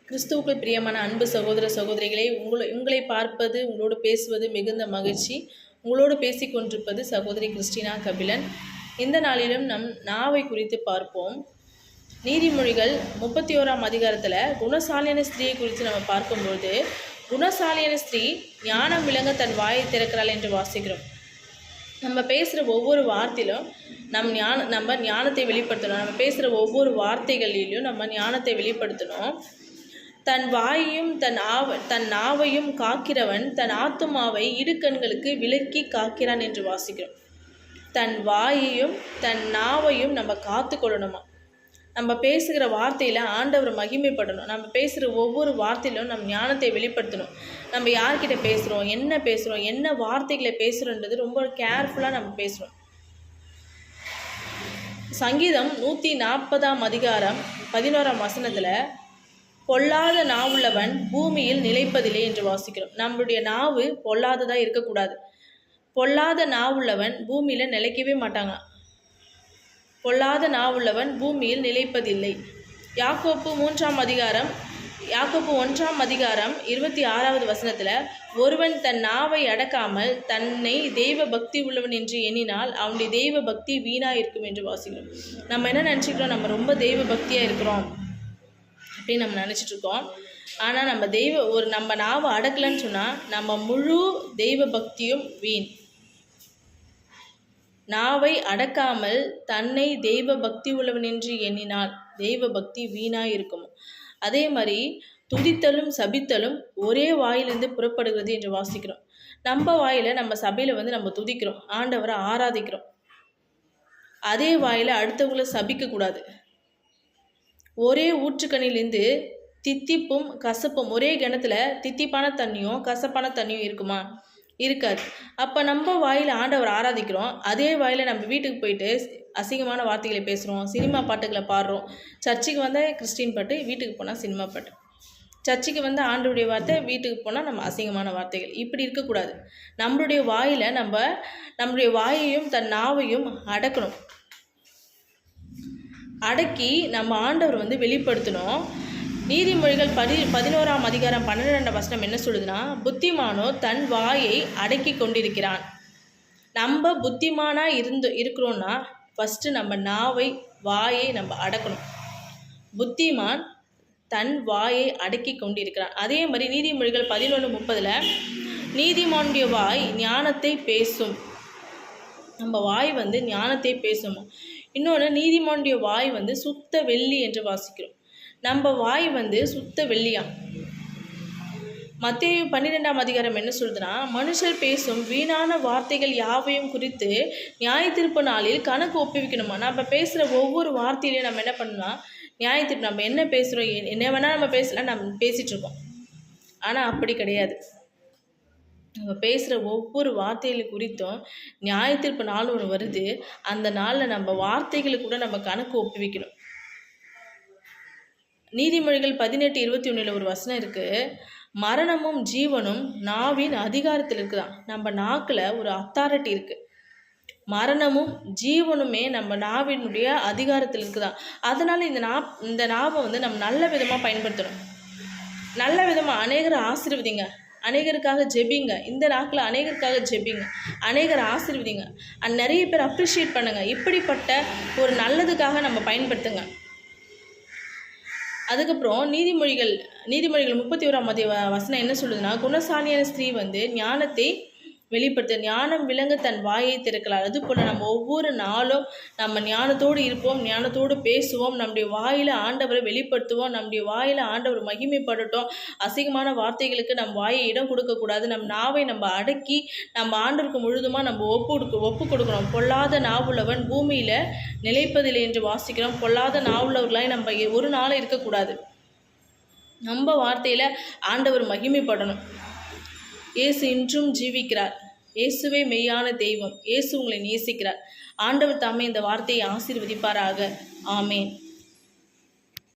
கிறிஸ்துவுக்குள் பிரியமான அன்பு சகோதர சகோதரிகளை உங்களை பார்ப்பது, உங்களோடு பேசுவது மிகுந்த மகிழ்ச்சி. உங்களோடு பேசி கொண்டிருப்பது சகோதரி கிறிஸ்டினா கபிலன். இந்த நாளிலும் நம் நாவை குறித்து பார்ப்போம். நீதிமொழிகள் 31ஆம் அதிகாரத்தில் குணசாலியான ஸ்திரீயை குறித்து நம்ம பார்க்கும்போது, குணசாலியான ஸ்திரீ ஞானம் விளங்க தன் வாயை திறக்கிறாள் என்று வாசிக்கிறோம். நம்ம பேசுகிற ஒவ்வொரு வார்த்தையிலும் நம்ம ஞானத்தை வெளிப்படுத்தணும். நம்ம பேசுகிற ஒவ்வொரு வார்த்தைகளிலும் நம்ம ஞானத்தை வெளிப்படுத்தணும். தன் வாயையும் தன் நாவையும் காக்கிறவன் தன் ஆத்துமாவை இடுக்கண்களுக்கு விலக்கி காக்கிறான் என்று வாசிக்கிறோம். தன் வாயையும் தன் நாவையும் நம்ம காத்து கொள்ளணுமா. நம்ம பேசுகிற வார்த்தையில் ஆண்டவர் மகிமைப்படணும். நம்ம பேசுகிற ஒவ்வொரு வார்த்தையிலும் நம்ம ஞானத்தை வெளிப்படுத்தணும். நம்ம யார்கிட்ட பேசுகிறோம், என்ன வார்த்தைகளை பேசுகிறோன்றது ரொம்ப கேர்ஃபுல்லாக நம்ம பேசுகிறோம். சங்கீதம் 140ஆம் அதிகாரம் 11ஆம் வசனத்தில், பொல்லாத நாவுள்ளவன் பூமியில் நிலைப்பதில்லை என்று வாசிக்கிறோம். நம்மளுடைய நாவு பொல்லாததாக இருக்கக்கூடாது. பொல்லாத நாவுள்ளவன் பூமியில் நிலைக்கவே மாட்டாங்க. பொல்லாத நாவுள்ளவன் பூமியில் நிலைப்பதில்லை. யாக்கோப்பு 1ஆம் அதிகாரம் 26வது வசனத்தில், ஒருவன் தன் நாவை அடக்காமல் தன்னை தெய்வ பக்தி உள்ளவன் என்று எண்ணினால் அவனுடைய தெய்வ பக்தி வீணாக இருக்கும் என்று வாசிக்கிறோம். நம்ம என்ன நினச்சிக்கிறோம், நம்ம ரொம்ப தெய்வ பக்தியாக இருக்கிறோம் அப்படின்னு நம்ம நினச்சிட்ருக்கோம். ஆனால் நம்ம நாவை அடக்கலைன்னு சொன்னால் நம்ம முழு தெய்வ பக்தியும் வீண். நாவை அடக்காமல் தன்னை தெய்வ பக்தி உள்ளவன் என்று எண்ணினால் தெய்வ பக்தி வீணாக இருக்கும். அதே மாதிரி துதித்தலும் சபித்தலும் ஒரே வாயிலிருந்து புறப்படுகிறது என்று வாசிக்கிறோம். நம்ம வாயில் நம்ம சபையில் நம்ம துதிக்கிறோம், ஆண்டவரை ஆராதிக்கிறோம். அதே வாயில் அடுத்தவங்களை சபிக்கக்கூடாது. ஒரே ஊற்றுக்கண்ணிலேருந்து தித்திப்பும் கசப்பும், ஒரே கிணத்துல தித்திப்பான தண்ணியும் கசப்பான தண்ணியும் இருக்குமா? இருக்காது. அப்போ நம்ம வாயில் ஆண்டவர் ஆராதிக்கிறோம், அதே வாயில் நம்ம வீட்டுக்கு போயிட்டு அசிங்கமான வார்த்தைகளை பேசுகிறோம், சினிமா பாட்டுகளை பாடுறோம். சர்ச்சுக்கு வந்தால் கிறிஸ்டின் பாட்டு, வீட்டுக்கு போனால் சினிமா பாட்டு. சர்ச்சுக்கு வந்து ஆண்டவருடைய வார்த்தை, வீட்டுக்கு போனால் நம்ம அசிங்கமான வார்த்தைகள். இப்படி இருக்கக்கூடாது. நம்மளுடைய வாயில் நம்மளுடைய வாயையும் தன் நாவையும் அடக்கணும். அடக்கி நம்ம ஆண்டவர் வெளிப்படுத்தணும். நீதிமொழிகள் 11ஆம் அதிகாரம் 12ஆம் வசனம் என்ன சொல்லுதுன்னா, புத்திமானோ தன் வாயை அடக்கி கொண்டிருக்கிறான். நம்ம புத்திமானாக இருக்கிறோன்னா ஃபஸ்ட்டு நம்ம வாயை நம்ம அடக்கணும். புத்திமான் தன் வாயை அடக்கி கொண்டிருக்கிறான். அதே மாதிரி நீதிமொழிகள் 11:30, நீதிமானுடைய வாய் ஞானத்தை பேசும். நம்ம வாய் ஞானத்தை பேசும். இன்னொன்று, நீதிமானுடைய வாய் சுத்த வெள்ளி என்று வாசிக்கிறோம். நம்ம வாய் சுத்த வெள்ளியாம். மத்தேயு 12ஆம் அதிகாரம் என்ன சொல்லுதுன்னா, மனுஷர் பேசும் வீணான வார்த்தைகள் யாவையும் குறித்து நியாயத்தீர்ப்பு நாளில் கணக்கு ஒப்புவிக்கணுமா. நம்ம பேசுகிற ஒவ்வொரு வார்த்தையிலையும் நம்ம என்ன பண்ணலாம், நியாயத்தீர்ப்பு. நம்ம என்ன பேசுகிறோம், என்ன வேணால் நம்ம பேசலாம், நம்ம பேசிகிட்ருக்கோம். ஆனால் அப்படி கிடையாது. நம்ம பேசுகிற ஒவ்வொரு வார்த்தைகள் குறித்தும் நியாயத்தீர்ப்பு நாள் ஒன்று வருது. அந்த நாளில் நம்ம வார்த்தைகளுக்கு கூட நம்ம கணக்கு ஒப்புவிக்கணும். நீதிமொழிகள் 18:21 ஒரு வசனம் இருக்குது, மரணமும் ஜீவனும் நாவின் அதிகாரத்தில் இருக்குதான். நம்ம நாக்கில் ஒரு அத்தாரிட்டி இருக்குது. மரணமும் ஜீவனுமே நம்ம நாவினுடைய அதிகாரத்தில் இருக்குதான். அதனால் இந்த நாவை நம்ம நல்ல விதமாக பயன்படுத்தணும். நல்ல விதமாக அநேகரை ஆசீர்வதிங்க, அநேகருக்காக ஜெபிங்க. இந்த நாக்கில் அநேகருக்காக ஜெபிங்க, அநேகரை ஆசீர்வதிங்க. நிறைய பேர் அப்ரிஷியேட் பண்ணுங்கள். இப்படிப்பட்ட ஒரு நல்லதுக்காக நம்ம பயன்படுத்துங்க. அதுக்கப்புறம் நீதிமொழிகள் 31ஆம் வசனம் என்ன சொல்லுதுன்னா, குணசாலியான ஸ்திரீ ஞானத்தை வெளிப்படுத்த ஞானம் விளங்க தன் வாயை திறக்கலாம். அதுபோல் நம்ம ஒவ்வொரு நாளும் நம்ம ஞானத்தோடு இருப்போம், ஞானத்தோடு பேசுவோம், நம்முடைய வாயில் ஆண்டவரை வெளிப்படுத்துவோம், நம்முடைய வாயில் ஆண்டவர் மகிமைப்படட்டும். அசிங்கமான வார்த்தைகளுக்கு நம்ம வாயை இடம் கொடுக்கக்கூடாது. நம்ம நாவை நம்ம அடக்கி நம்ம ஆண்டவருக்கு முழுதுமாக நம்ம ஒப்பு கொடுக்கணும். பொல்லாத நாவுள்ளவன் பூமியில் நிலைப்பதில்லை என்று வாசிக்கிறோம். பொல்லாத நாவுள்ளவர்களாய் நம்ம ஒரு நாள் இருக்கக்கூடாது. நம்ம வார்த்தையில் ஆண்டவர் மகிமைப்படணும். இயேசு இன்றும் ஜீவிக்கிறார். இயேசுவே மெய்யான தெய்வம். இயேசு உங்களை நேசிக்கிறார். ஆண்டவர் தாமே இந்த வார்த்தையை ஆசீர்வதிப்பாராக. ஆமேன்.